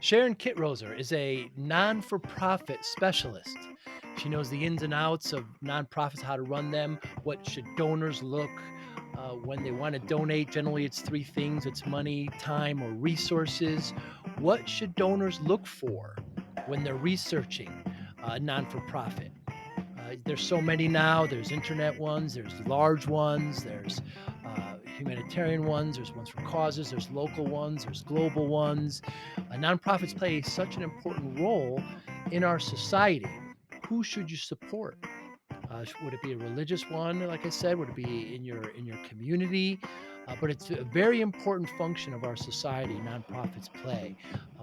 Sharon Kitroser is a non-for-profit specialist. She knows the ins and outs of nonprofits, how to run them, what should donors look when they want to donate. Generally, it's three things: it's money, time, or resources. What should donors look for when they're researching a non-for-profit? There's so many now. There's internet ones, there's large ones, there's humanitarian ones, there's ones for causes, there's local ones, there's global ones. Nonprofits play such an important role in our society. Who should you support? Would it be a religious one, like I said? Would it be in your community? But it's a very important function of our society. Nonprofits play.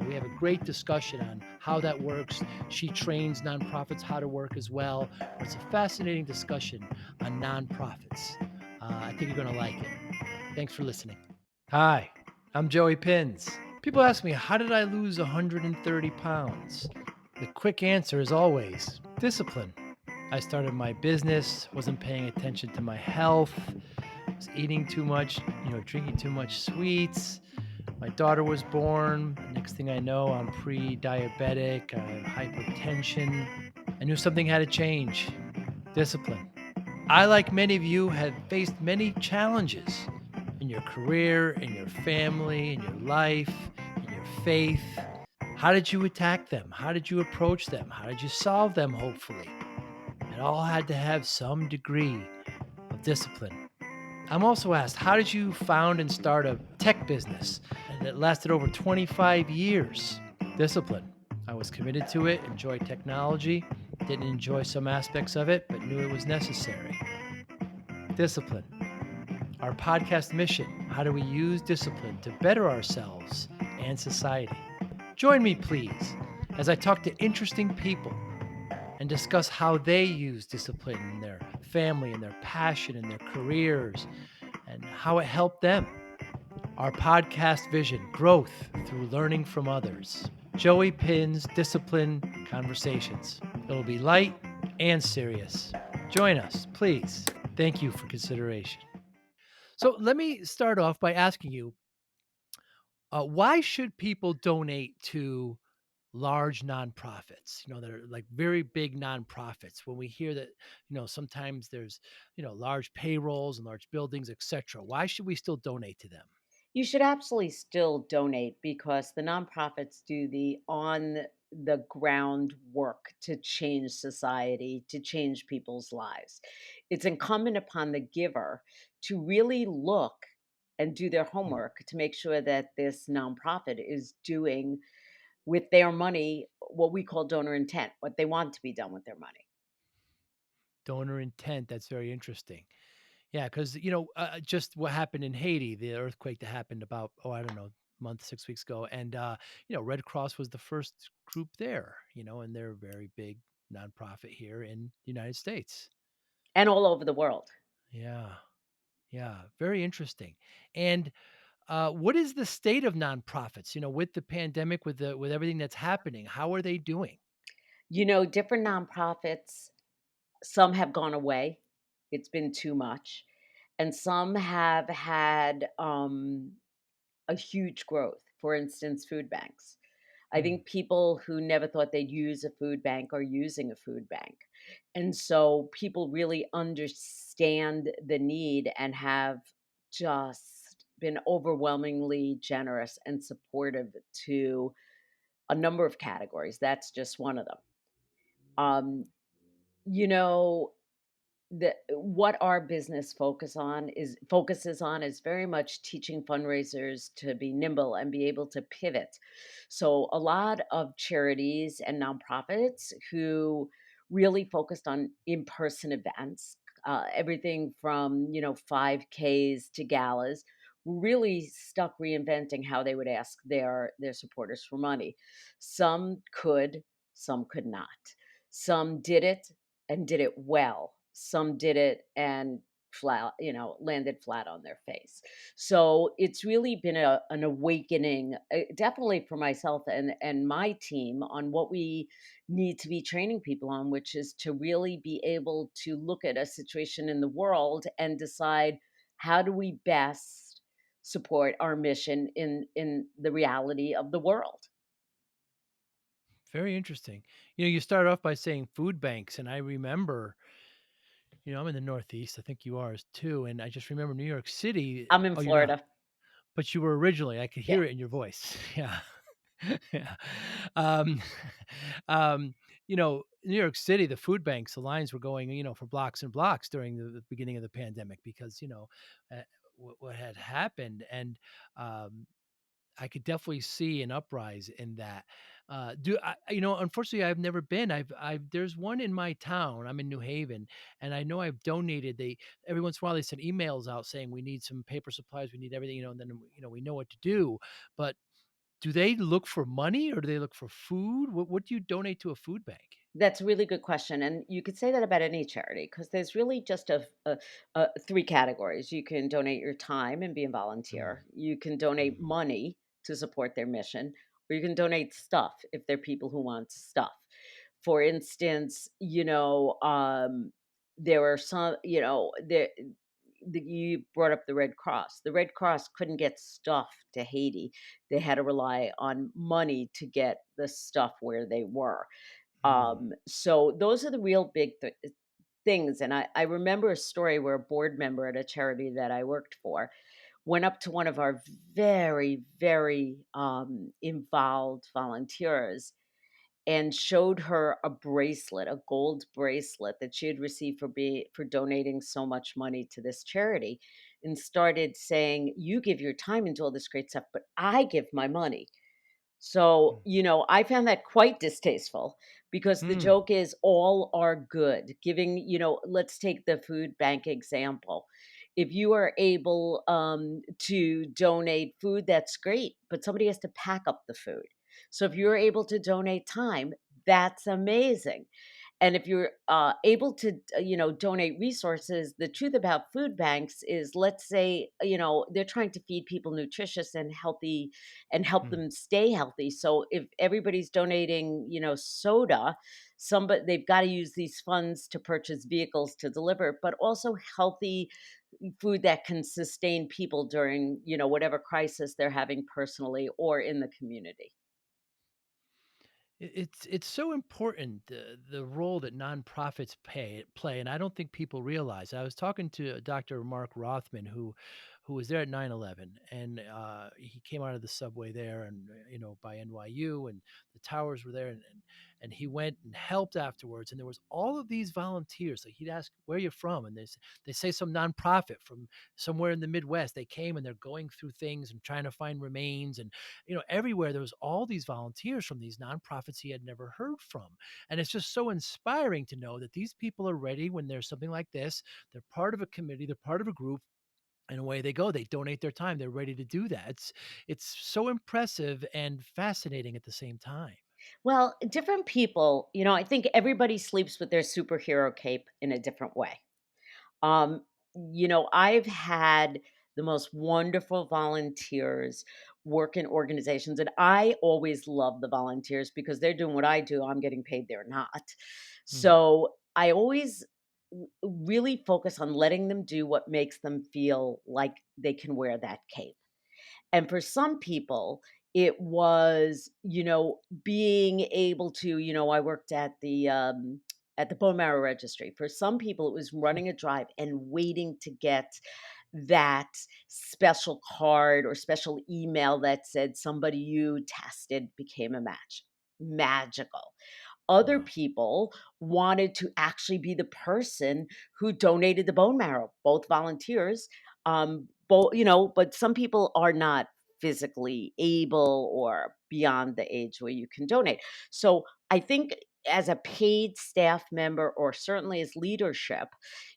We have a great discussion on how that works. She trains nonprofits how to work as well. It's a fascinating discussion on nonprofits. I think you're going to like it. Thanks for listening. Hi, I'm Joey Pinz. People ask me, how did I lose 130 pounds? The quick answer is always discipline. I started my business, wasn't paying attention to my health, was eating too much, drinking too much sweets. My daughter was born. Next thing I know, I'm pre-diabetic, I have hypertension. I knew something had to change. Discipline. I, like many of you, have faced many challenges in your career, in your family, in your life, in your faith. How did you attack them? How did you approach them? How did you solve them, hopefully? It all had to have some degree of discipline. I'm also asked, how did you found and start a tech business that lasted over 25 years? Discipline. I was committed to it, enjoyed technology, didn't enjoy some aspects of it, but knew it was necessary. Discipline. Our podcast mission: how do we use discipline to better ourselves and society? Join me, please, as I talk to interesting people and discuss how they use discipline in their family and their passion and their careers and how it helped them. Our podcast vision: growth through learning from others. Joey Pinz Discipline Conversations. It'll be light and serious. Join us, please. Thank you for consideration. So let me start off by asking you, why should people donate to large nonprofits? That are like very big nonprofits. When we hear that, sometimes there's, large payrolls and large buildings, etc. Why should we still donate to them? You should absolutely still donate because the nonprofits do the on the ground work to change society, to change people's lives. It's incumbent upon the giver to really look and do their Hmm. homework to make sure that this nonprofit is doing with their money what we call donor intent, what they want to be done with their money. Donor intent. That's very interesting. Yeah, because just what happened in Haiti, the earthquake that happened about, I don't know, month, 6 weeks ago, and Red Cross was the first group there. And they're a very big nonprofit here in the United States. And all over the world. Yeah, yeah, very interesting. And what is the state of nonprofits? With the pandemic, with everything that's happening, how are they doing? Different nonprofits, some have gone away. It's been too much. And some have had a huge growth. For instance, food banks. I Hmm. think people who never thought they'd use a food bank are using a food bank. And so people really understand the need and have just been overwhelmingly generous and supportive to a number of categories. That's just one of them. Um, you know, what our business focuses on is very much teaching fundraisers to be nimble and be able to pivot. So a lot of charities and nonprofits who really focused on in-person events, everything from 5Ks to galas, really stuck reinventing how they would ask their supporters for money. Some could, some could not. Some did it and did it well. Some did it and landed flat on their face. So it's really been an awakening, definitely for myself and my team on what we need to be training people on, which is to really be able to look at a situation in the world and decide how do we best support our mission in the reality of the world. Very interesting. You started off by saying food banks, and I remember, I'm in the Northeast. I think you are as too, and I just remember New York City. I'm in Oh, you're not, Florida. but you were originally. I could Yeah. hear it in your voice. Yeah. Yeah. Um, um, New York City, the food banks, the lines were going, for blocks and blocks during the beginning of the pandemic because, uh, what had happened. And, um, I could definitely see an uprise in that. Unfortunately, I've never been. There's one in my town. I'm in New Haven, and I know I've donated. Every once in a while they send emails out saying we need some paper supplies, we need everything, and then we know what to do. But do they look for money or do they look for food? What do you donate to a food bank? That's a really good question, and you could say that about any charity because there's really just three categories. You can donate your time and be a Mm, volunteer. You can donate mhm, money to support their mission, or you can donate stuff if they're people who want stuff. For instance, there are some, you brought up the Red Cross. The Red Cross couldn't get stuff to Haiti. They had to rely on money to get the stuff where they were. mm, So those are the real big things. And I remember a story where a board member at a charity that I worked for went up to one of our very, very involved volunteers and showed her a bracelet, a gold bracelet that she had received for donating so much money to this charity, and started saying, "You give your time into all this great stuff, but I give my money." So, mm, I found that quite distasteful because the mm, joke is all are good. Giving, let's take the food bank example. If you are able to donate food, that's great, but somebody has to pack up the food. So if you're able to donate time, that's amazing. And if you're able to, donate resources, the truth about food banks is, let's say, they're trying to feed people nutritious and healthy and help mm. them stay healthy. So if everybody's donating, soda, somebody they've got to use these funds to purchase vehicles to deliver, but also healthy food that can sustain people during, whatever crisis they're having personally or in the community. It's so important the role that nonprofits play, and I don't think people realize. I was talking to Dr. Mark Rothman, who was there at 9/11, and he came out of the subway there, and by NYU, and the towers were there, and he went and helped afterwards, and there was all of these volunteers. Like he'd ask, "Where are you from?" And they say some nonprofit from somewhere in the Midwest. They came and they're going through things and trying to find remains, and everywhere there was all these volunteers from these nonprofits he had never heard from. And it's just so inspiring to know that these people are ready when there's something like this. They're part of a committee, they're part of a group, and away they go. They donate their time. They're ready to do that. It's so impressive and fascinating at the same time. Well, different people, I think everybody sleeps with their superhero cape in a different way. Um, I've had the most wonderful volunteers work in organizations, and I always love the volunteers because they're doing what I do. I'm getting paid, they're not. Mm, So I always really focus on letting them do what makes them feel like they can wear that cape. And for some people, it was, being able to, I worked at the bone marrow registry. For some people, it was running a drive and waiting to get that special card or special email that said somebody you tested became a match. Magical. Other wow. people wanted to actually be the person who donated the bone marrow, both volunteers, but some people are not physically able or beyond the age where you can donate. So I think as a paid staff member or certainly as leadership,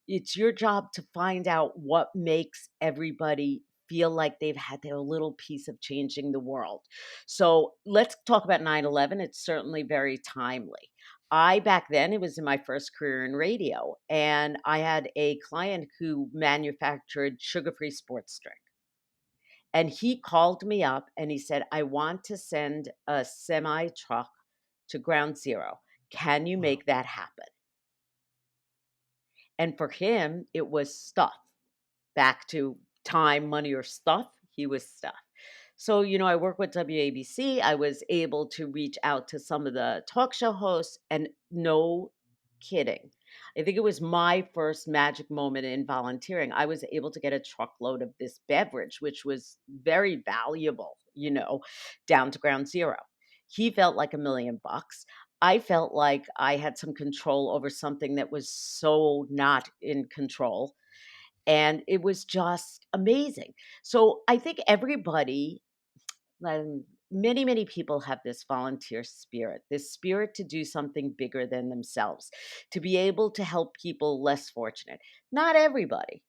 it's your job to find out what makes everybody feel like they've had their little piece of changing the world. So let's talk about 9/11. It's certainly very timely. Back then, it was in my first career in radio, and I had a client who manufactured sugar free sports drink. And he called me up and he said, "I want to send a semi truck to ground zero. Can you Wow. make that happen?" And for him, it was stuff. Back to time, money, or stuff, he was stuff. So, I work with WABC. I was able to reach out to some of the talk show hosts, and no kidding. I think it was my first magic moment in volunteering. I was able to get a truckload of this beverage, which was very valuable, down to ground zero. He felt like $1,000,000. I felt like I had some control over something that was so not in control. And it was just amazing. So I think everybody, many, many people have this volunteer spirit, this spirit to do something bigger than themselves, to be able to help people less fortunate. Not everybody.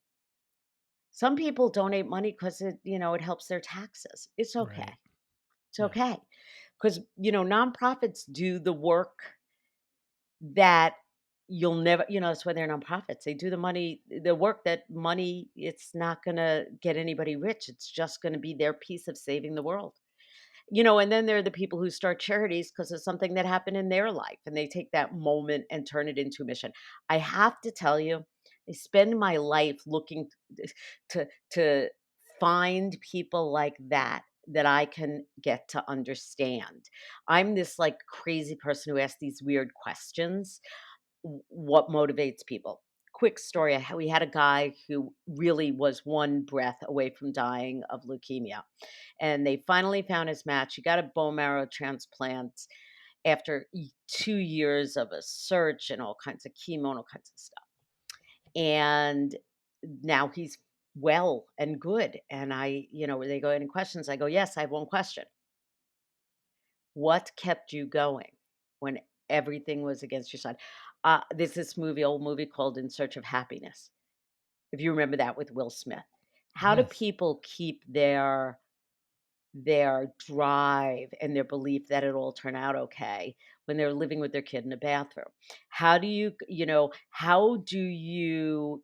Some people donate money because it helps their taxes. It's okay. Right. It's Yeah. okay. Because, nonprofits do the work that you'll never, that's why they're nonprofits. They do the work that money, it's not going to get anybody rich. It's just going to be their piece of saving the world. And then there are the people who start charities because of something that happened in their life, and they take that moment and turn it into a mission. I have to tell you, I spend my life looking to find people like that I can get to understand. I'm this like crazy person who asks these weird questions. What motivates people? Quick story. We had a guy who really was one breath away from dying of leukemia, and they finally found his match. He got a bone marrow transplant after 2 years of a search and all kinds of chemo and all kinds of stuff. And now he's well and good. And they go, any questions? I go, yes, I have one question. What kept you going when everything was against your side? There's this old movie called In Search of Happiness. If you remember that with Will Smith. How do Yes. people keep their drive and their belief that it'll all turn out okay when they're living with their kid in a bathroom? How do you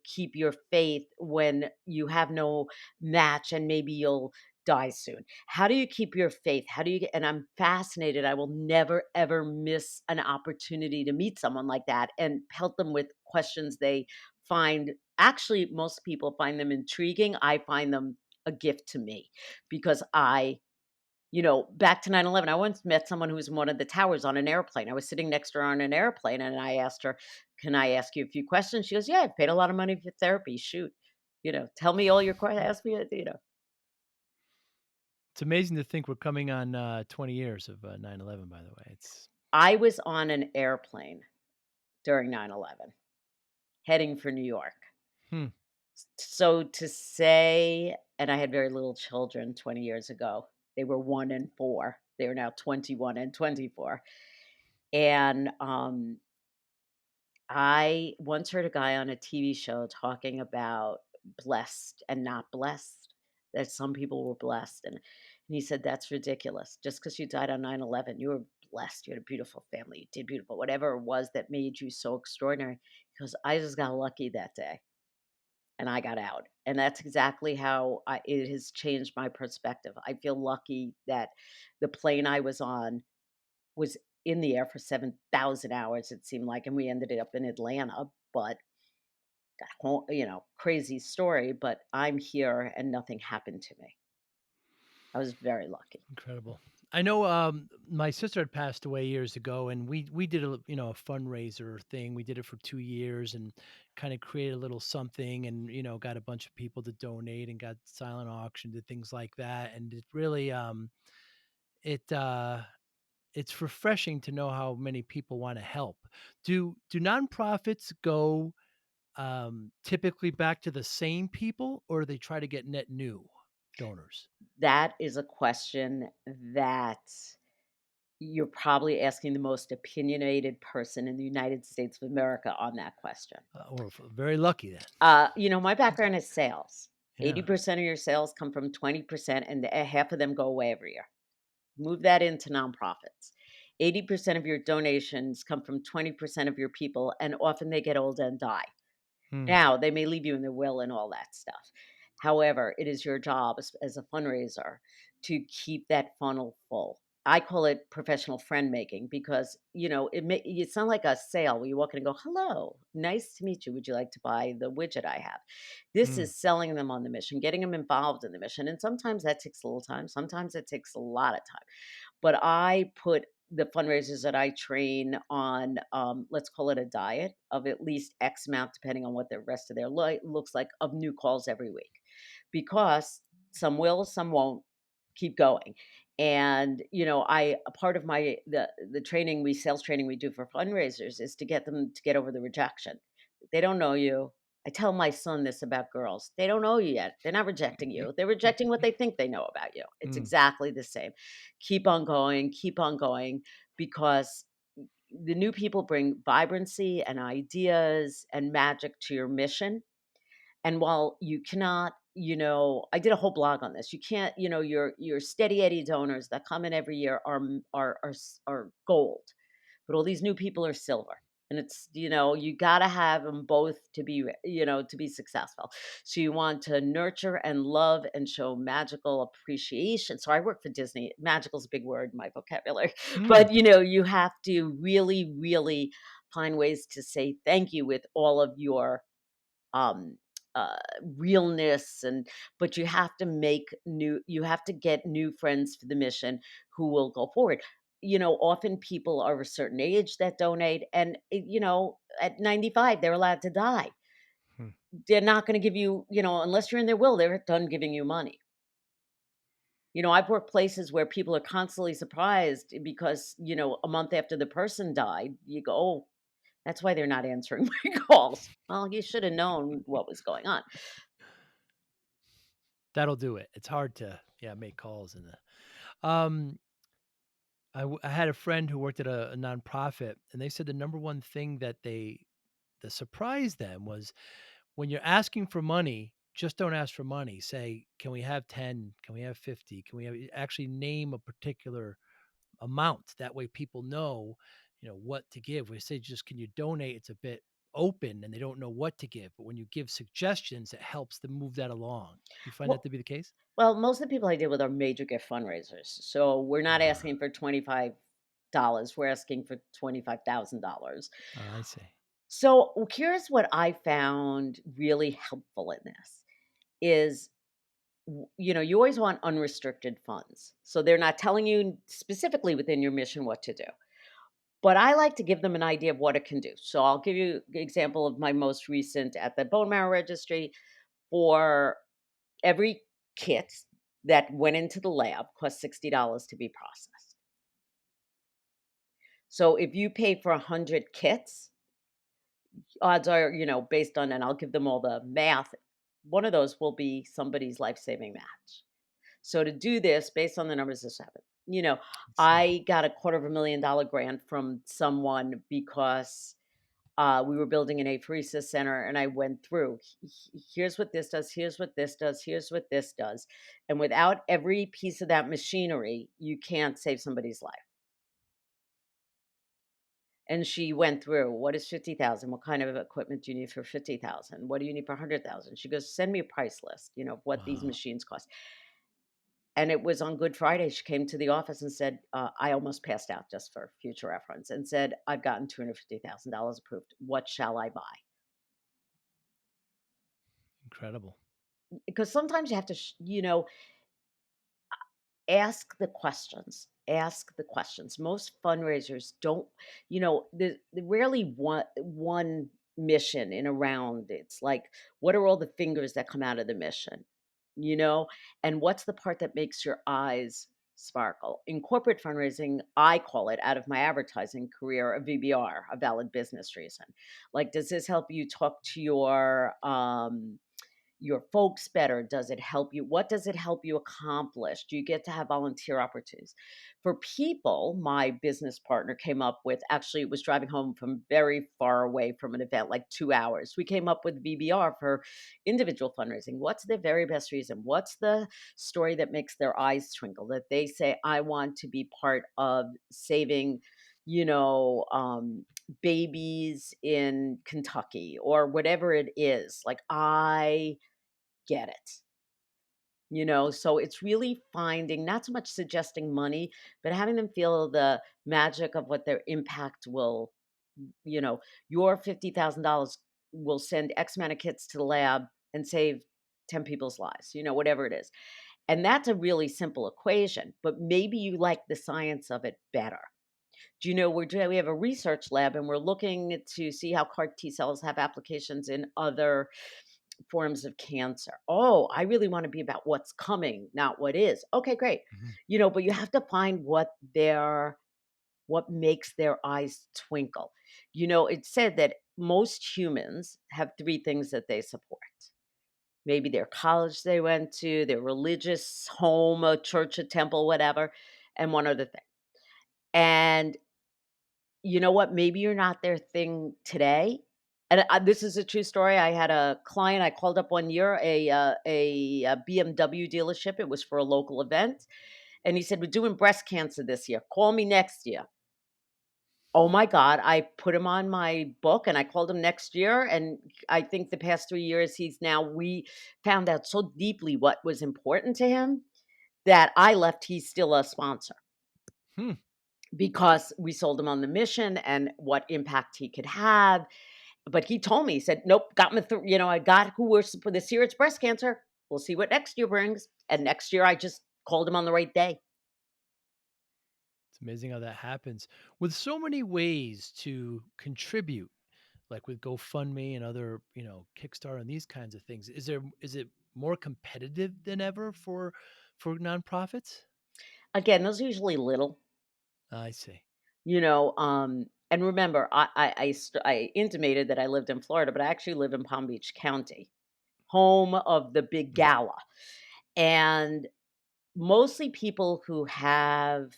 keep your faith when you have no match and maybe you'll die soon? How do you keep your faith? How do you get, and I'm fascinated. I will never ever miss an opportunity to meet someone like that and help them with questions they find. Actually, most people find them intriguing. I find them a gift to me because back to 9/11, I once met someone who was in one of the towers on an airplane. I was sitting next to her on an airplane and I asked her, "Can I ask you a few questions?" She goes, "Yeah, I've paid a lot of money for therapy. Shoot. Tell me all your questions. Ask me. It's amazing to think we're coming on 20 years of 9/11, by the way. It's I was on an airplane during 9/11 heading for New York. hmm, So to say, and I had very little children 20 years ago. They were 1 and 4. They are now 21 and 24. And I once heard a guy on a TV show talking about blessed and not blessed, that some people were blessed. And he said, that's ridiculous. Just because you died on 9/11, you were blessed. You had a beautiful family. You did beautiful, whatever it was that made you so extraordinary. Because I just got lucky that day and I got out. And that's exactly how it has changed my perspective. I feel lucky that the plane I was on was in the air for 7,000 hours, it seemed like, and we ended up in Atlanta, but crazy story, but I'm here and nothing happened to me. I was very lucky. incredible. I know my sister had passed away years ago, and we did a fundraiser thing. We did it for 2 years and kind of created a little something, and got a bunch of people to donate and got silent auction, did things like that, and it really it it's refreshing to know how many people want to help. Do nonprofits go typically back to the same people, or do they try to get net new donors? That is a question that you're probably asking the most opinionated person in the United States of America on that question. Very lucky then. My background is sales. Yeah. 80% of your sales come from 20%, and half of them go away every year. Move that into nonprofits. 80% of your donations come from 20% of your people, and often they get old and die. Hmm. Now, they may leave you in their will and all that stuff. However, it is your job as a fundraiser to keep that funnel full. I call it professional friend making because, it sound like a sale where you walk in and go, "Hello, nice to meet you. Would you like to buy the widget I have?" This Mm, is selling them on the mission, getting them involved in the mission, and sometimes that takes a little time, sometimes it takes a lot of time. But I put the fundraisers that I train on, let's call it a diet of at least X amount, depending on what the rest of their looks like, of new calls every week, because some will, some won't keep going. And I a part of the training we sales training we do for fundraisers is to get them to get over the rejection. They don't know you. I tell my son this about girls. They don't know you yet. They're not rejecting you. They're rejecting what they think they know about you. It's mm. exactly the same. Keep on going, because the new people bring vibrancy and ideas and magic to your mission. And while you cannot, I did a whole blog on this. You can't, your steady Eddie donors that come in every year are gold, but all these new people are silver. And it's, you got to have them both to be, to be successful. So you want to nurture and love and show magical appreciation. So I work for Disney. Magical is a big word in my vocabulary, Mm. but you have to really, really find ways to say thank you with all of your um realness, but you have to get new friends for the mission who will go forward. Often people are a certain age that donate, and at 95 they're allowed to die. Hmm. They're not going to give you, unless you're in their will, they're done giving you money. I've worked places where people are constantly surprised because, a month after the person died, you go, "Oh, that's why they're not answering my calls." Well, you should have known what was going on. That'll do it. It's hard to, yeah, make calls in the I had a friend who worked at a nonprofit, and they said the number one thing that surprised them was when you're asking for money, just don't ask for money. Say, "Can we have 10? Can we have 50? Can we have" actually name a particular amount. That way people know, what to give. We say just, "Can you donate?" It's a bit open and they don't know what to give. But when you give suggestions, it helps them move that along. Do you find that Well, to be the case? Well, most of the people I deal with are major gift fundraisers. So we're not Ah, asking for $25, we're asking for $25,000. I see. So here's what I found really helpful in this is, you always want unrestricted funds. So they're not telling you specifically within your mission what to do. But I like to give them an idea of what it can do. So I'll give you an example of my most recent at the bone marrow registry. For every kit that went into the lab cost $60 to be processed. So if you pay for 100 kits, odds are, based on, and I'll give them all the math, one of those will be somebody's life-saving match. So to do this, based on the numbers this happened, I see. I got a $250,000 grant from someone because we were building an apheresis center, and I went through, Here's what this does, here's what this does, here's what this does. And without every piece of that machinery, you can't save somebody's life." And she went through, "What is 50,000? What kind of equipment do you need for 50,000? What do you need for 100,000?" She goes, "Send me a price list, of what these Wow. machines cost." And it was on Good Friday, she came to the office and said, I almost passed out, just for future reference, and said, "I've gotten $250,000 approved. What shall I buy?" Incredible. Because sometimes you have to, ask the questions. Ask the questions. Most fundraisers don't, they rarely want one mission in a round. It's like, what are all the fingers that come out of the mission? You know, and what's the part that makes your eyes sparkle? In corporate fundraising, I call it, out of my advertising career, a VBR, a valid business reason. Like, does this help you talk to your folks better? Does it help you? What does it help you accomplish? Do you get to have volunteer opportunities? For people, my business partner came up with, actually, it was driving home from very far away from an event, like 2 hours. We came up with VBR for individual fundraising. What's the very best reason? What's the story that makes their eyes twinkle? That they say, "I want to be part of saving, you know, babies in Kentucky," or whatever it is. Like, I get it. So it's really finding, not so much suggesting money, but having them feel the magic of what their impact will, you know, your $50,000 will send X amount of kits to the lab and save 10 people's lives, whatever it is. And that's a really simple equation, but maybe you like the science of it better. Do you know we have a research lab and we're looking to see how CAR T cells have applications in other forms of cancer. Oh, I really want to be about what's coming, not what is. Okay, great. Mhm. But you have to find what makes their eyes twinkle. It said that most humans have three things that they support. Maybe their college they went to, their religious home, a church, a temple, whatever, and one other thing. And you know what? Maybe you're not their thing today. And this is a true story. I had a client. I called up one year a BMW dealership. It was for a local event, and he said, "We're doing breast cancer this year. Call me next year." Oh my God! I put him on my book, and I called him next year. And I think the past 3 years, we found out so deeply what was important to him that I left. He's still a sponsor. Hmm. Because we sold him on the mission and what impact he could have. But he told me, he said, "Nope, got me through, I got who we're for this year, it's breast cancer. We'll see what next year brings." And next year, I just called him on the right day. It's amazing how that happens. With so many ways to contribute, like with GoFundMe and other, Kickstarter and these kinds of things, is it more competitive than ever for nonprofits? Again, those are usually little, I see. and remember, I intimated that I lived in Florida, but I actually live in Palm Beach County, home of the big Mhm. gala. And mostly people who have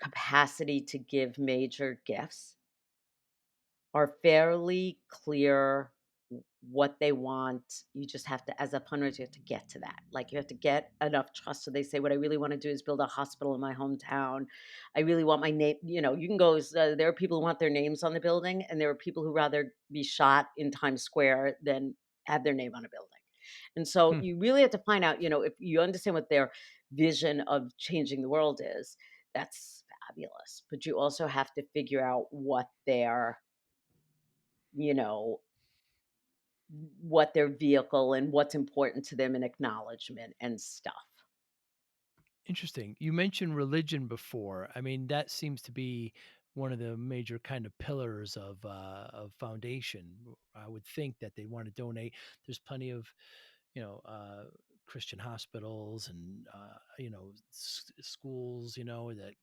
capacity to give major gifts are fairly clear what they want. You just have to, as a fundraiser, you have to get to that. Like, you have to get enough trust. So they say, what I really want to do is build a hospital in my hometown. I really want my name. You can go, there are people who want their names on the building, and there are people who rather be shot in Times Square than have their name on a building. And so Hmm. you really have to find out, if you understand what their vision of changing the world is, that's fabulous. But you also have to figure out you know, what their vehicle and what's important to them in acknowledgement and stuff. Interesting. You mentioned religion before. I mean, that seems to be one of the major kind of pillars of foundation. I would think that they want to donate. There's plenty of Christian hospitals and schools. That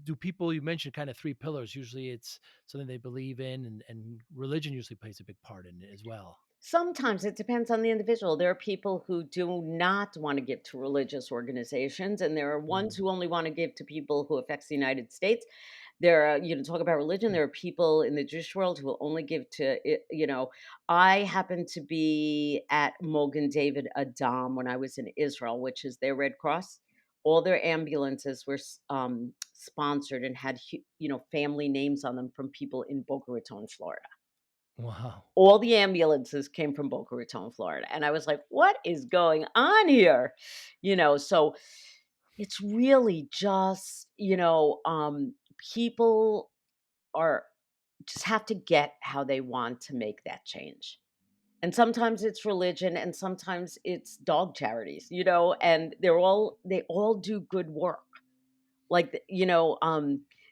do people, you mentioned kind of three pillars. Usually, it's something they believe in, and religion usually plays a big part in it as well. Sometimes it depends on the individual. There are people who do not want to give to religious organizations, and there are ones Mm. who only want to give to people who affects the United States. There are, talk about religion. Hmm. There are people in the Jewish world who will only give to it. I happened to be at Mogen David Adam when I was in Israel, which is their Red Cross. All their ambulances were sponsored and had, family names on them from people in Boca Raton, Florida. Wow. All the ambulances came from Boca Raton, Florida, and I was like, "What is going on here?" So it's really just, people are just have to get how they want to make that change. And sometimes it's religion and sometimes it's dog charities, and they all do good work. Like,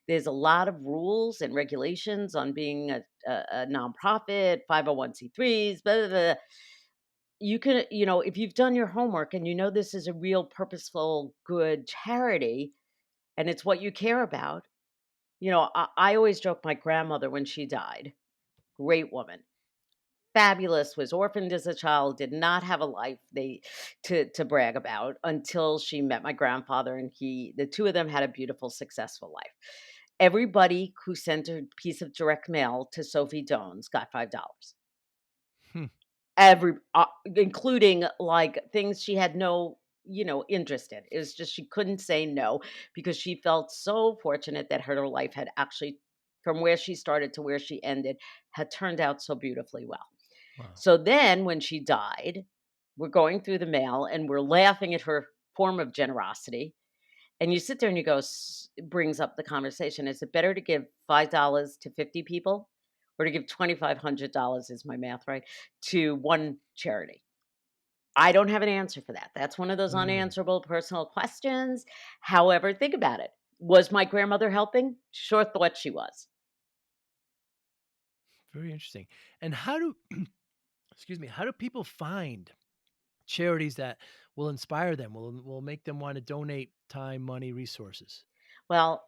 there's a lot of rules and regulations on being a nonprofit, 501(c)(3s, blah, blah, blah. You can, if you've done your homework and you know this is a real purposeful, good charity and it's what you care about. I always joke my grandmother when she died, great woman, fabulous, was orphaned as a child, did not have a life to brag about until she met my grandfather, and the two of them had a beautiful, successful life. Everybody who sent a piece of direct mail to Sophie Dones got $5. Hmm. Including, like, things she had no, interest in. It was just she couldn't say no because she felt so fortunate that her life had actually, from where she started to where she ended, had turned out so beautifully well. Wow. So then when she died, We're going through the mail and we're laughing at her form of generosity. And you sit there and you go, it brings up the conversation. Is it better to give $5 to 50 people or to give $2,500, is my math right, to one charity? I don't have an answer for that. That's one of those Mm, unanswerable personal questions. However, think about it. Was my grandmother helping? Sure thought she was. very interesting. And how do excuse me, how do people find charities that will inspire them, will make them wanna donate time, money, resources? Well,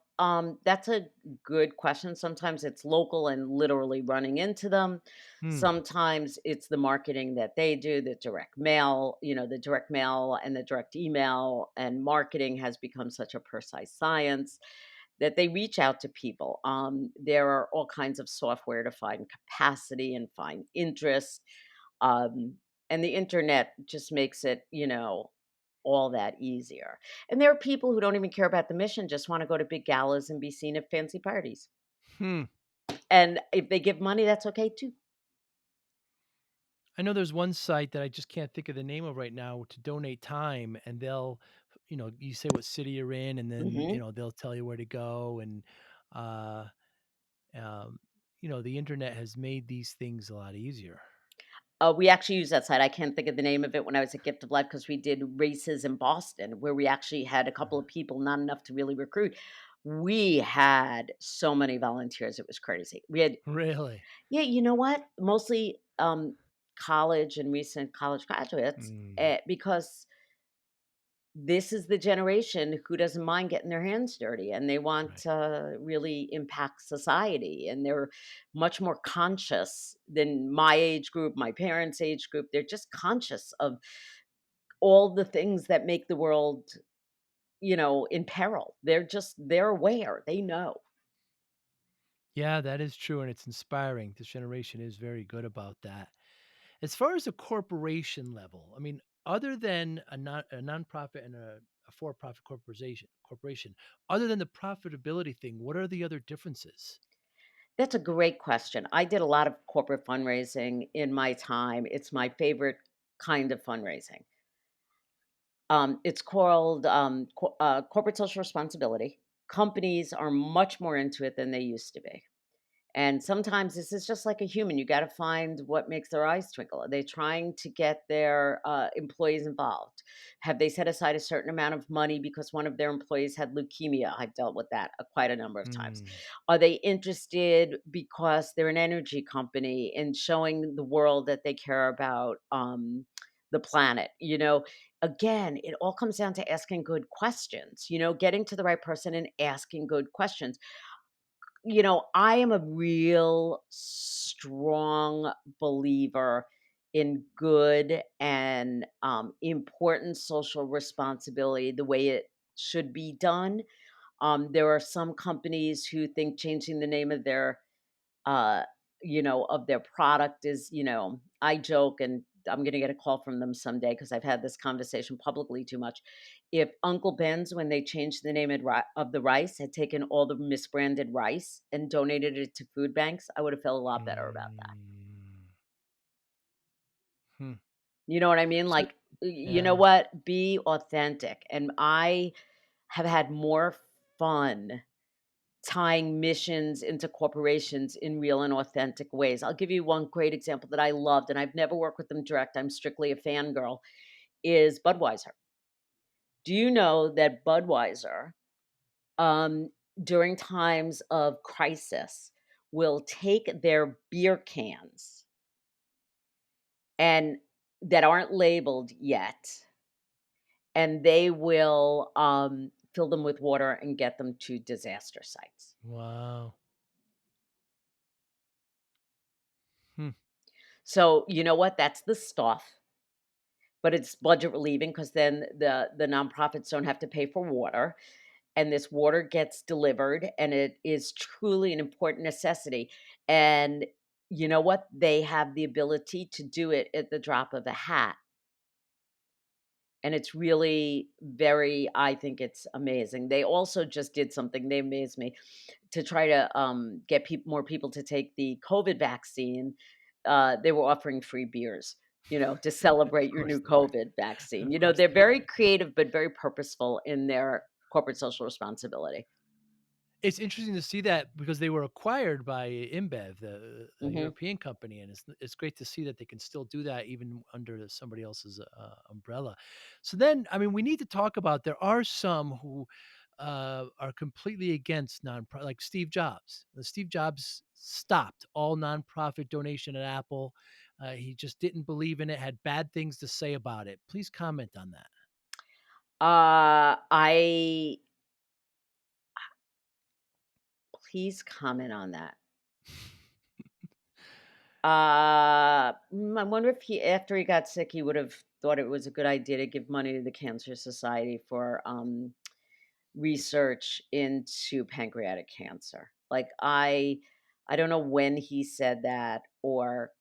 that's a good question. Sometimes it's local and literally running into them. Hmm, Sometimes it's the marketing that they do, the direct mail, the direct mail and the direct email and marketing has become such a precise science that they reach out to people. There are all kinds of software to find capacity and find interest. Um, and the internet just makes it, all that easier. And there are people who don't even care about the mission, just wanna go to big galas and be seen at fancy parties. hmm. And if they give money, that's okay too. I know there's one site that I just can't think of the name of right now to donate time, and they'll you say what city you're in, and then, Mhm. they'll tell you where to go, and, uh, um, the internet has made these things a lot easier. We actually use that site. I can't think of the name of it when I was at Gift of Life because we did races in Boston where we actually had a couple of people, not enough to really recruit. We had so many volunteers, it was crazy. We had Really? Yeah, you know what? Mostly, college and recent college graduates, Mm, because this is the generation who doesn't mind getting their hands dirty and they want right. to really impact society and they're much more conscious than my age group, my parents' age group. They're just conscious of all the things that make the world, in peril. They're aware. They know. Yeah, that is true, and it's inspiring. This generation is very good about that. As far as a corporation level, I mean, other than a nonprofit and a for-profit corporation, other than the profitability thing, what are the other differences? That's a great question. I did a lot of corporate fundraising in my time. It's my favorite kind of fundraising. It's called corporate social responsibility. Companies are much more into it than they used to be. And sometimes this is just like a human. You got to find what makes their eyes twinkle. Are they trying to get their employees involved? Have they set aside a certain amount of money because one of their employees had leukemia? I've dealt with that quite a number of times. Mm, Are they interested because they're an energy company and showing the world that they care about the planet? Again, it all comes down to asking good questions, getting to the right person and asking good questions. I am a real strong believer in good and important social responsibility the way it should be done. There are some companies who think changing the name of uh, their product is, I joke and I'm going to get a call from them someday because I've had this conversation publicly too much. If Uncle Ben's, when they changed the name of the rice, had taken all the misbranded rice and donated it to food banks, I would have felt a lot better about that. mm, hmm. You know what I mean? So, Like, you know yeah. what? Be authentic. And I have had more fun tying missions into corporations in real and authentic ways. I'll give you one great example that I loved, and I've never worked with them direct. I'm strictly a fangirl, is Budweiser. Do you know that Budweiser, um, during times of crisis, will take their beer cans and that aren't labeled yet, and they will fill them with water and get them to disaster sites. Wow. Hmm. So you know what? That's the stuff. But it's budget relieving because then the nonprofits don't have to pay for water, and this water gets delivered, and it is truly an important necessity, and you know what? They have the ability to do it at the drop of a hat, and it's really very I think it's amazing. They also just did something, they amazed me, to try to, get more people to take the COVID vaccine, they were offering free beers. to Of celebrate your course new they are. COVID vaccine. Of course They're they are. very creative, but very purposeful in their corporate social responsibility. It's interesting to see that because they were acquired by InBev, the a Mhm. European company, and it's great to see that they can still do that even under somebody else's, umbrella. So then, I mean, we need to talk about there are some who, are completely against nonprofit, like Steve Jobs. Steve Jobs stopped all nonprofit donation at Apple. He just didn't believe in it, had bad things to say about it. Please comment on that. I please comment on that. I wonder if he after he got sick, he would have thought it was a good idea to give money to the Cancer Society for, research into pancreatic cancer. Like, I don't know when he said that or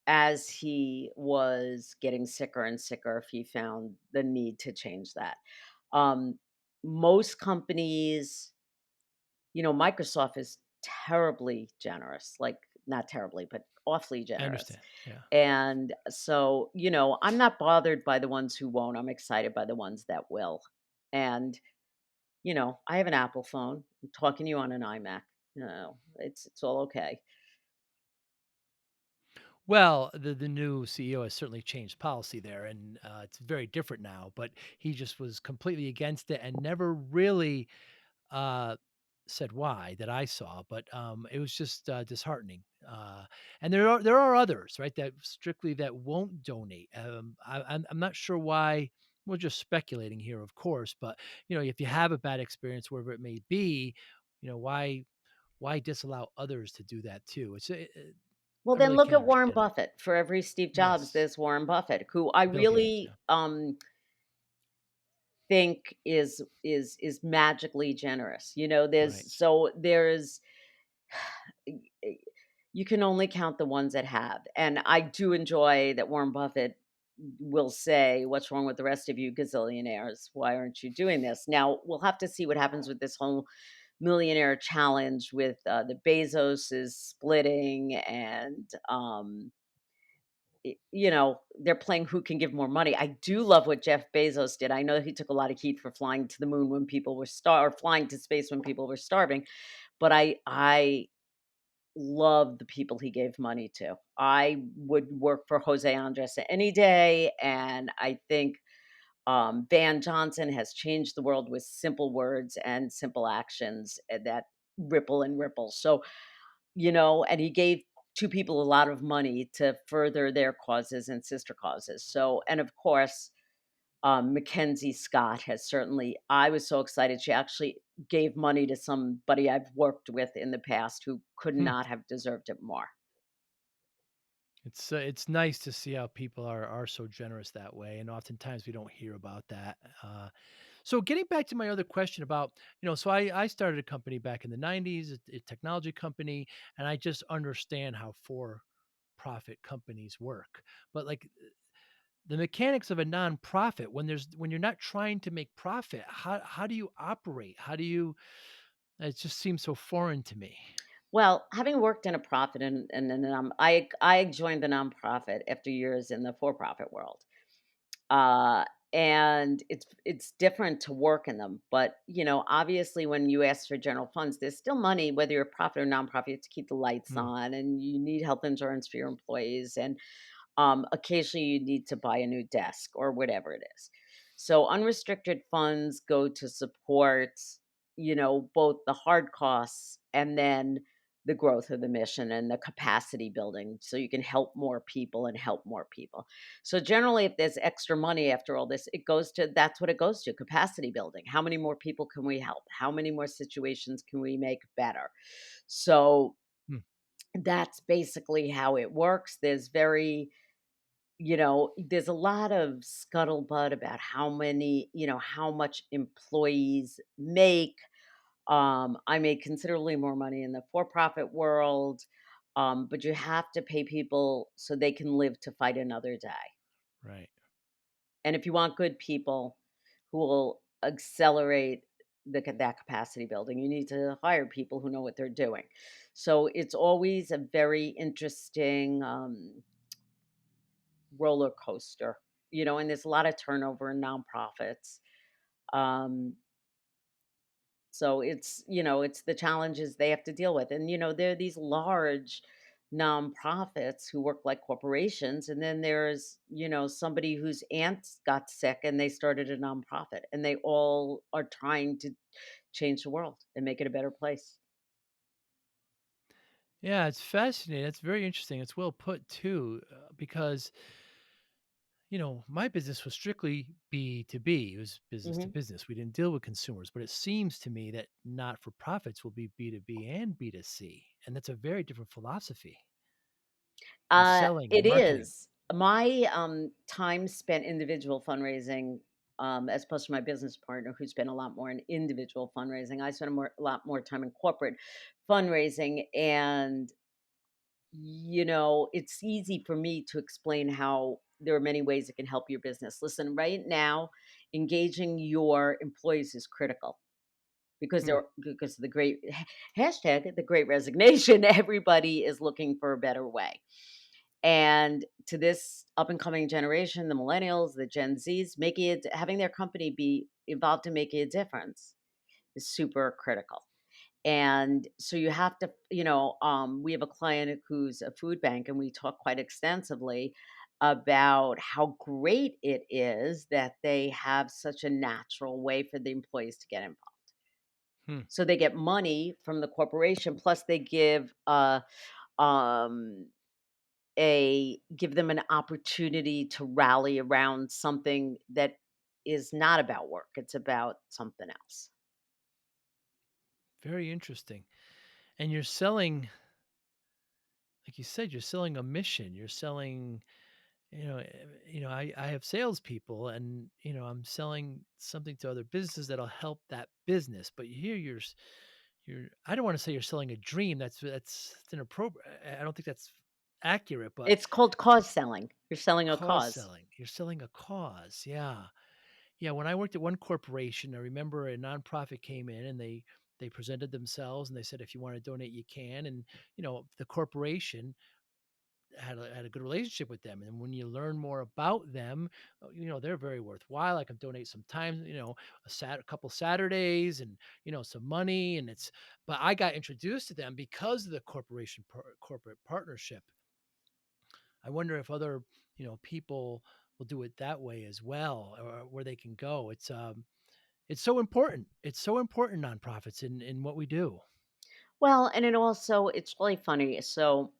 as he was getting sicker and sicker, if he found the need to change that. Um, Most companies, Microsoft is terribly generous, like, not terribly, but awfully I generous. understand, yeah. And so, I'm not bothered by the ones who won't. I'm excited by the ones that will. And, I have an Apple phone. I'm talking to you on an iMac. It's all okay. Well, the new CEO has certainly changed policy there, and, it's very different now, but he just was completely against it and never really, uh, said why that I saw, but, it was just, disheartening, and there are others, right, that strictly that won't donate. I'm not sure why. We're just speculating here, of course, but, if you have a bad experience, wherever it may be, why disallow others to do that too? Well, I then really look can't at Warren understand it. Buffett. For every Steve Jobs, Yes. there's Warren Buffett, who I Bill Gates, yeah. really think is magically generous. Right. There's you can only count the ones that have. And I do enjoy that Warren Buffett will say, "What's wrong with the rest of you gazillionaires? Why aren't you doing this?" Now, we'll have to see what happens with this whole millionaire challenge with the Bezos splitting and they're playing who can give more money. I do love what Jeff Bezos did. I know he took a lot of heat for flying to the moon when people were or flying to space when people were starving, but I love the people he gave money to. I would work for Jose Andres any day, and I think Van Johnson has changed the world with simple words and simple actions that ripple and ripple. So, and he gave 2 people a lot of money to further their causes and sister causes. So, and of course, Mackenzie Scott has certainly I was so excited she actually gave money to somebody I've worked with in the past who could Hmm. not have deserved it more. It's nice to see how people are so generous that way, and oftentimes we don't hear about that. So getting back to my other question about, so I started a company back in the '90s, a technology company, and I just understand how for profit companies work. But like the mechanics of a nonprofit, when you're not trying to make profit, how do you operate? How do you? It just seems so foreign to me. Well, having worked in a profit I joined the nonprofit after years in the for-profit world. Uh, and it's different to work in them, but, obviously, when you ask for general funds, there's still money, whether you're a profit or nonprofit, you have to keep the lights Hmm. on, and you need health insurance for your employees, and occasionally you need to buy a new desk or whatever it is. So unrestricted funds go to support, both the hard costs and then the growth of the mission and the capacity building so you can help more people and help more people. So generally if there's extra money after all this, that's what it goes to, capacity building. How many more people can we help? How many more situations can we make better? So Hmm. that's basically how it works. There's a lot of scuttlebutt about how much employees make. I make considerably more money in the for-profit world, but you have to pay people so they can live to fight another day. Right. And if you want good people who will accelerate that capacity building, you need to hire people who know what they're doing. So it's always a very interesting roller coaster, and there's a lot of turnover in nonprofits. Um, so it's the challenges they have to deal with. And, there are these large nonprofits who work like corporations. And then there's, somebody whose aunt got sick and they started a nonprofit and they all are trying to change the world and make it a better place. Yeah, it's fascinating. It's very interesting. It's well put too, because my business was strictly B2B. It was business to Hmm. business. We didn't deal with consumers, but it seems to me that not for profits will be B2B and B2C. And that's a very different philosophy in selling and It marketing. is. My, time spent individual fundraising, as opposed to my business partner who spent a lot more in individual fundraising. I spent a lot more time in corporate fundraising, and, it's easy for me to explain how there are many ways it can help your business. Listen, right now, engaging your employees is critical Hmm. because of the great hashtag the great resignation. Everybody is looking for a better way. And to this up and coming generation, the millennials, the Gen Zs, having their company be involved in making a difference is super critical. And so you have to, we have a client who's a food bank, and we talk quite extensively about how great it is that they have such a natural way for the employees to get involved. Hmm. So they get money from the corporation, plus they um, give them an opportunity to rally around something that is not about work, it's about something else. Very interesting. And you're selling, like you said, you're selling a mission. You're selling, I have salespeople, and I'm selling something to other businesses that'll help that business. But here you're I don't want to say you're selling a dream. That's inappropriate. I don't think that's accurate, but It's called cause selling. You're selling a cause cause. selling. You're selling a cause. Yeah. Yeah. When I worked at one corporation, I remember a nonprofit came in and they presented themselves and they said, if you want to donate, you can. And, the corporation had a good relationship with them, and when you learn more about them, they're very worthwhile. I can donate some time, a couple Saturdays, and some money, and it's. But I got introduced to them because of the corporate partnership. I wonder if other people will do it that way as well, or where they can go. It's so important. It's so important, nonprofits, in what we do. Well, and it's really funny. So,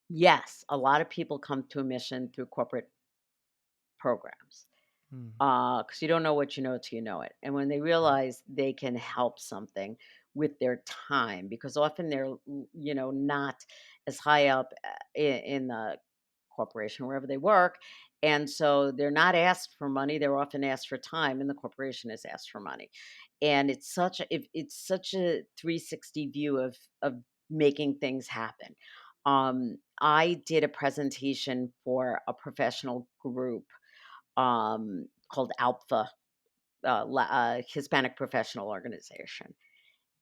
yes, a lot of people come to a mission through corporate programs. Mhm. Because you don't know what you know till you know it. And when they Right. realize they can help something with their time, because often they're, not as high up in the corporation, wherever they work. And so they're not asked for money. They're often asked for time, and the corporation is asked for money. And it's such a 360 view of making things happen. I did a presentation for a professional group called Alpha, Hispanic Professional Organization.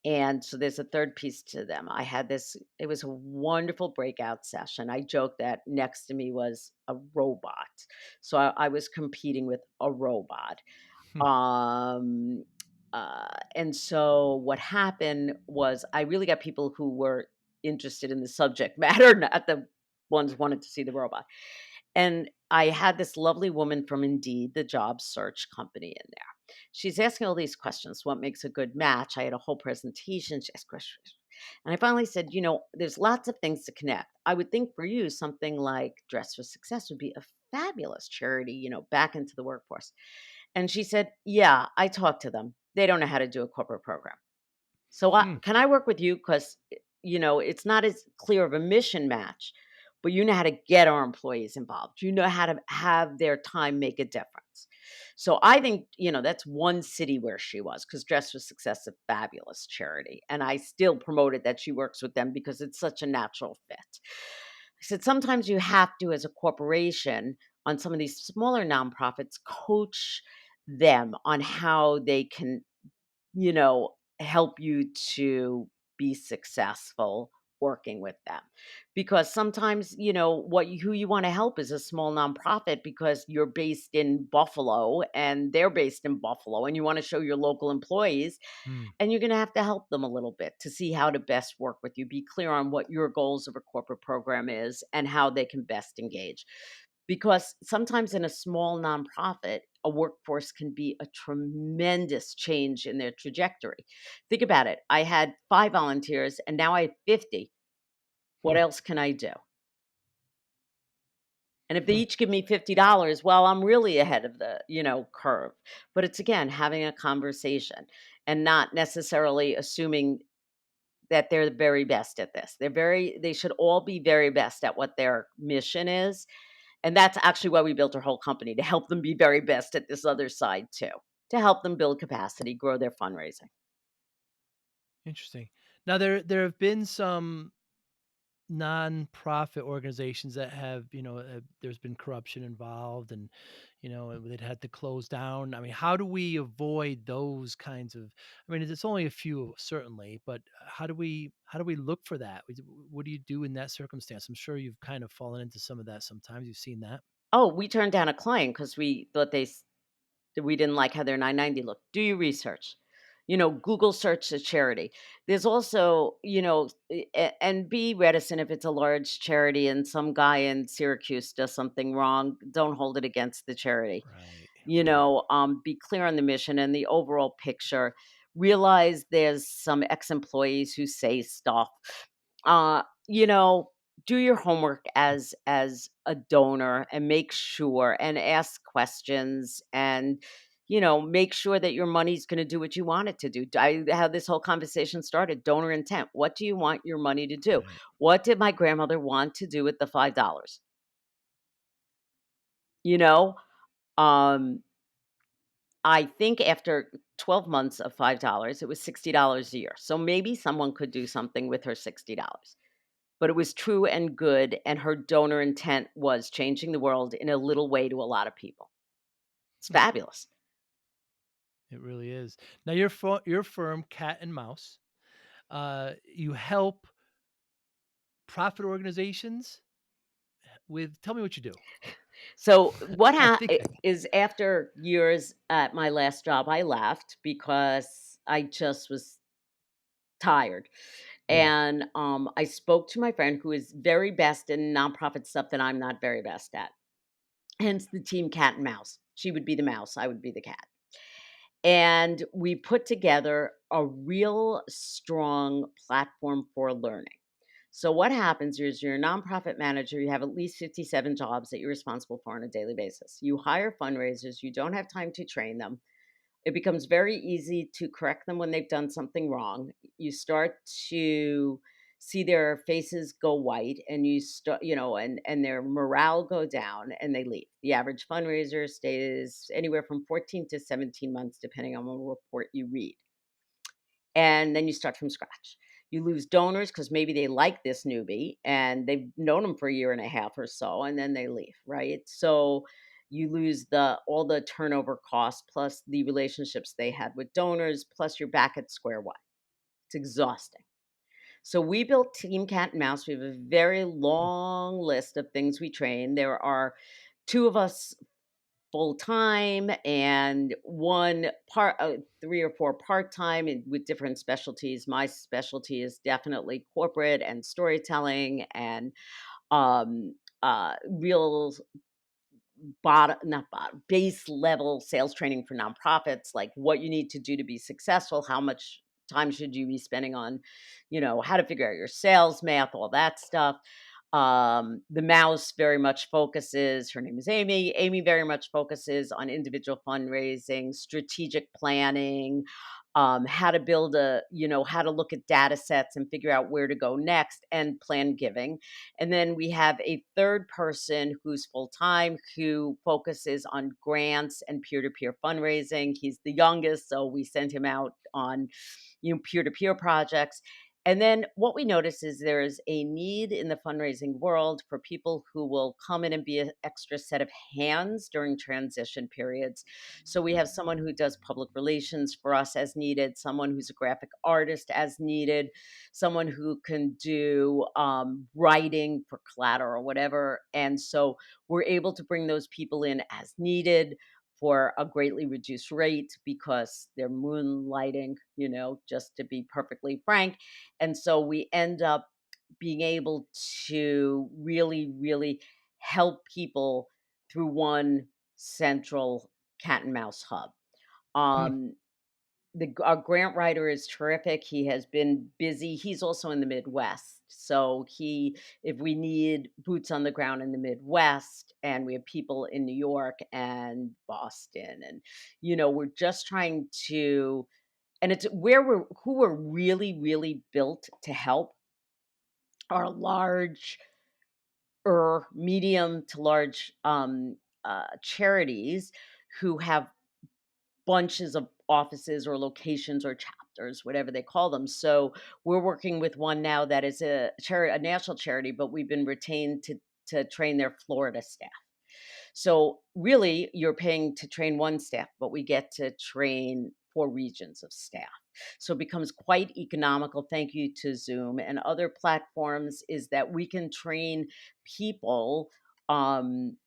And so there's a third piece to them. It was a wonderful breakout session. I joked that next to me was a robot. So I was competing with a robot. Um, and so what happened was I really got people who were interested in the subject matter, not the ones who wanted to see the robot. And I had this lovely woman from Indeed, the job search company, in there. She's asking all these questions. What makes a good match? I had a whole presentation. She asked questions. And I finally said, there's lots of things to connect. I would think for you, something like Dress for Success would be a fabulous charity, back into the workforce. And she said, yeah, I talked to them. They don't know how to do a corporate program. So, Hmm. can I work with you? Because it's not as clear of a mission match, but you know how to get our employees involved. You know how to have their time make a difference. So I think, that's one city where she was, because Dress for Success is a fabulous charity. And I still promoted that she works with them because it's such a natural fit. I said, sometimes you have to, as a corporation, on some of these smaller nonprofits, coach them on how they can help you to be successful working with them. Because sometimes, who you want to help is a small nonprofit because you're based in Buffalo and they're based in Buffalo and you want to show your local employees, Mm. and you're going to have to help them a little bit to see how to best work with you. Be clear on what your goals of a corporate program is and how they can best engage. Because sometimes in a small nonprofit, a workforce can be a tremendous change in their trajectory. Think about it. I had 5 volunteers and now I have 50. What Hmm. else can I do? And if they Hmm. each give me $50, well, I'm really ahead of the, curve. But it's again having a conversation and not necessarily assuming that they're the very best at this. They should all be very best at what their mission is. And that's actually why we built our whole company, to help them be very best at this other side too, to help them build capacity, grow their fundraising. Interesting. Now there have been some nonprofit organizations that have, there's been corruption involved, and they'd had to close down. I mean, how do we avoid those kinds of? I mean, it's only a few certainly, but how do we look for that? What do you do in that circumstance? I'm sure you've kind of fallen into some of that. Sometimes you've seen that. Oh, we turned down a client because we thought that we didn't like how their 990 looked. Do your research. Google search the charity. There's also, and be reticent if it's a large charity and some guy in Syracuse does something wrong. Don't hold it against the charity. Right. Right. Be clear on the mission and the overall picture. Realize there's some ex-employees who say stuff. Uh, you know, do your homework as a donor and make sure and ask questions and make sure that your money's going to do what you want it to do. How this whole conversation started, donor intent. What do you want your money to do? Right. What did my grandmother want to do with the $5? You know, um, I think after 12 months of $5, it was $60 a year. So maybe someone could do something with her $60. But it was true and good, and her donor intent was changing the world in a little way to a lot of people. It's Hmm. fabulous. It really is. Now your firm, Cat and Mouse, you help profit organizations with. Tell me what you do. So what I think I can. is after years at my last job, I left because I just was tired. Yeah. And I spoke to my friend who is very best in nonprofit stuff that I'm not very best at. Hence the team cat and mouse. She would be the mouse, I would be the cat. And we put together a real strong platform for learning. So what happens is you're a nonprofit manager, you have at least 57 jobs that you're responsible for on a daily basis. You hire fundraisers, you don't have time to train them. It becomes very easy to correct them when they've done something wrong. You start to see their faces go white and and their morale go down and they leave. The average fundraiser stays anywhere from 14 to 17 months depending on what report you read. And then you start from scratch. You lose donors because maybe they like this newbie and they've known them for a year and a half or so, and then they leave, right? So you lose the all the turnover costs plus the relationships they had with donors, plus you're back at square one. It's exhausting. So we built Team Cat and Mouse. We have a very Hmm. long list of things we train. There are two of us full time and one part 3 or 4 part time and with different specialties. My specialty is definitely corporate and storytelling and real bottom not bottom base level sales training for nonprofits, like what you need to do to be successful, how much time should you be spending on, how to figure out your sales math, all that stuff. The mouse very much focuses, her name is Amy. Amy very much focuses on individual fundraising, strategic planning, how to build how to look at data sets and figure out where to go next and plan giving. And then we have a third person who's full time who focuses on grants and peer to peer fundraising. He's the youngest, so we send him out on, peer to peer projects. And then what we notice is there is a need in the fundraising world for people who will come in and be an extra set of hands during transition periods. So we have someone who does public relations for us as needed, someone who's a graphic artist as needed, someone who can do writing for collateral or whatever. And so we're able to bring those people in as needed for a greatly reduced rate because they're moonlighting, just to be perfectly frank. And so we end up being able to really, really help people through one central cat and mouse hub. Hmm. Um, our grant writer is terrific. He has been busy. He's also in the Midwest. So if we need boots on the ground in the Midwest, and we have people in New York and Boston, and we're just trying to, and it's who we're really, really built to help are large or medium to large charities who have bunches of offices or locations or chapters, whatever they call them. So we're working with one now that is a national charity, but we've been retained to train their Florida staff. So really, you're paying to train one staff, but we get to train 4 regions of staff. So it becomes quite economical. Thank you to Zoom and other platforms, is that we can train people. Um,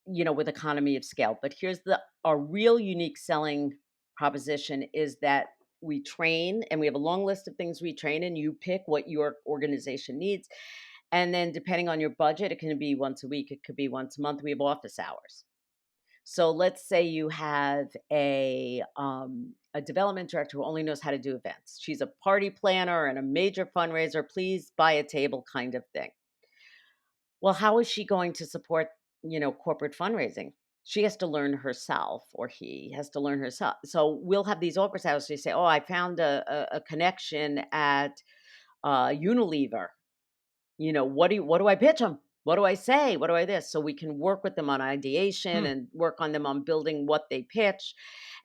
with economy of scale. But here's our real unique selling proposition is that we train and we have a long list of things we train, and you pick what your organization needs. And then depending on your budget, it can be once a week, it could be once a month. We have office hours. So let's say you have a development director who only knows how to do events. She's a party planner and a major fundraiser. Please buy a table kind of thing. Well, how is she going to support, corporate fundraising? She has to learn herself, or he has to learn herself. So we'll have these office hours. They say, "Oh, I found a connection at Unilever. What do I pitch them? What do I say? What do I this?" So we can work with them on ideation Hmm. and work on them on building what they pitch,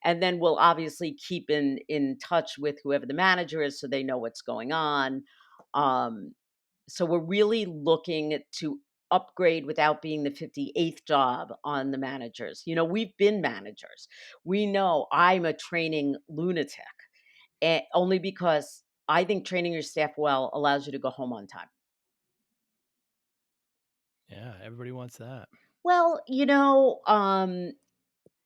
and then we'll obviously keep in touch with whoever the manager is, so they know what's going on. Um, so we're really looking to upgrade without being the 58th job on the managers. We've been managers. We know I'm a training lunatic, only because I think training your staff well allows you to go home on time. Yeah, everybody wants that. Well,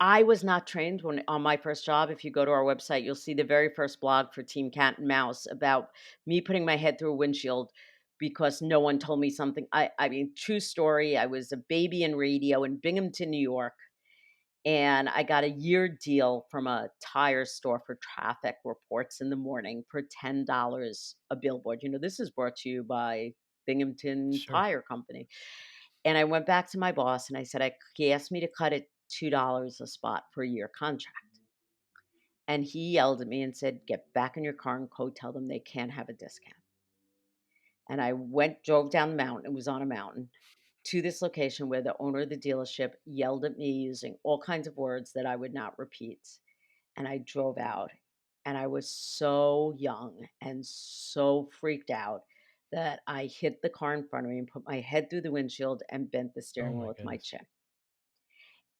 I was not trained when on my first job. If you go to our website, you'll see the very first blog for Team Cat and Mouse about me putting my head through a windshield because no one told me something. I mean, true story. I was a baby in radio in Binghamton, New York, and I got a year deal from a tire store for traffic reports in the morning for $10 a billboard. This is brought to you by Binghamton Sure. Tire Company. And I went back to my boss and I said, he asked me to cut it $2 a spot for a year contract. And he yelled at me and said, "Get back in your car and go tell them they can't have a discount." And I drove down the mountain, it was on a mountain, to this location where the owner of the dealership yelled at me using all kinds of words that I would not repeat. And I drove out, and I was so young and so freaked out that I hit the car in front of me and put my head through the windshield and bent the Oh steering wheel my with my goodness. chin.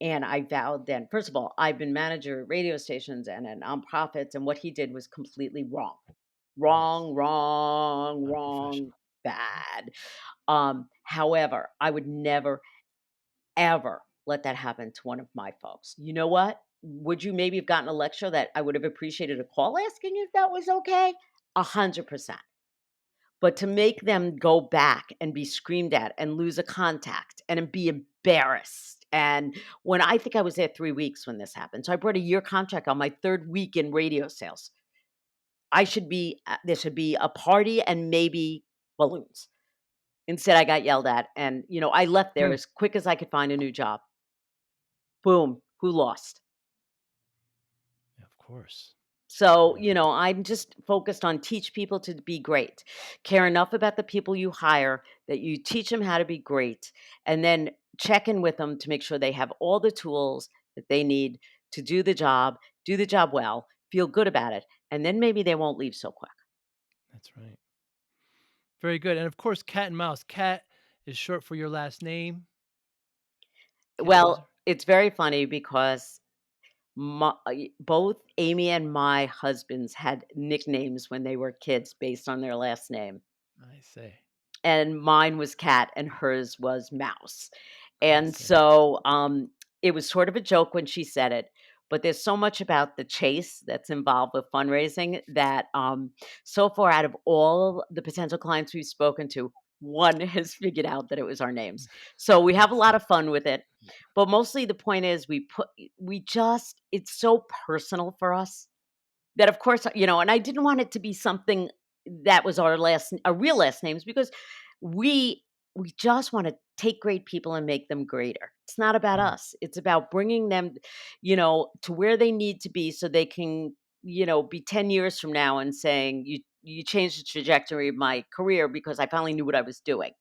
And I vowed then, first of all, I've been manager at radio stations and at nonprofits, and what he did was completely wrong. Yes. Wrong, wrong, wrong, Unprofessional. bad. However, I would never, ever let that happen to one of my folks. You know what? Would you maybe have gotten a lecture that I would have appreciated a call asking if that was okay? 100%. But to make them go back and be screamed at and lose a contact and be embarrassed, and when I think I was there 3 weeks when this happened, so I brought a year contract on my 3rd week in radio sales. There should be a party and maybe balloons. Instead, I got yelled at, and, I left there Hmm. as quick as I could find a new job. Boom, who lost? Yeah, of course. So, Yeah. I'm just focused on teach people to be great. Care enough about the people you hire that you teach them how to be great, and then check in with them to make sure they have all the tools that they need to do the job well, feel good about it, and then maybe they won't leave so quick. That's right. Very good. And of course, cat and mouse. Cat is short for your last name, Well, Kitroser. it's very funny because both Amy and my husbands had nicknames when they were kids based on their last name. I say. And mine was cat and hers was mouse. I And say. so, it was sort of a joke when she said it, but there's so much about the chase that's involved with fundraising that, so far out of all the potential clients we've spoken to, one has figured out that it was our names. So we I have a lot say. of fun with it, but mostly the point is we just it's so personal for us that of course, and I didn't want it to be something that was our real last names because we we just wanna take great people and make them greater. It's not about Mm. us. It's about bringing them, to where they need to be so they can, be 10 years from now and saying, "You changed the trajectory of my career because I finally knew what I was doing."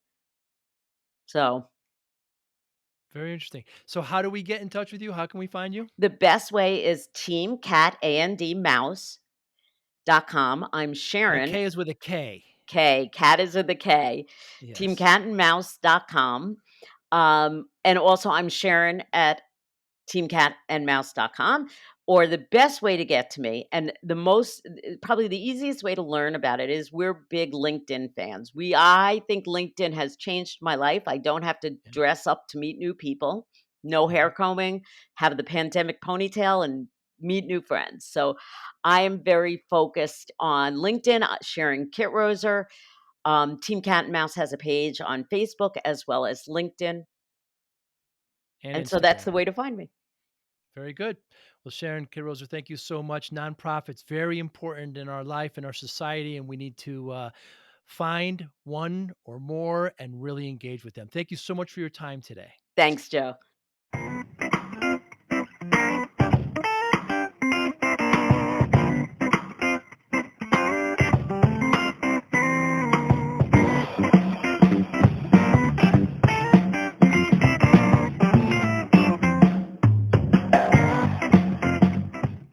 So, Very interesting. So how do we get in touch with you? How can we find you? the best way is Team Cat, AndMouse.com. I'm That Sharon K is with a K. Cat is with a K, Yes. teamcatandmouse.com. And also I'm Sharon at teamcatandmouse.com. Or the best way to get to me, and probably the easiest way to learn about it is we're big LinkedIn fans. I think LinkedIn has changed my life. I don't have to Yeah. dress up to meet new people, no hair Mhm. combing, have the pandemic ponytail, and meet new friends. So I am very focused on LinkedIn, Sharon Kitroser. Team Cat and Mouse has a page on Facebook as well as LinkedIn. And And so that's the Instagram. way to find me. Very good. Well, Sharon Kitroser, thank you so much. Nonprofits, very important in our life and our society, and we need to find one or more and really engage with them. Thank you so much for your time today. Thanks, Joe.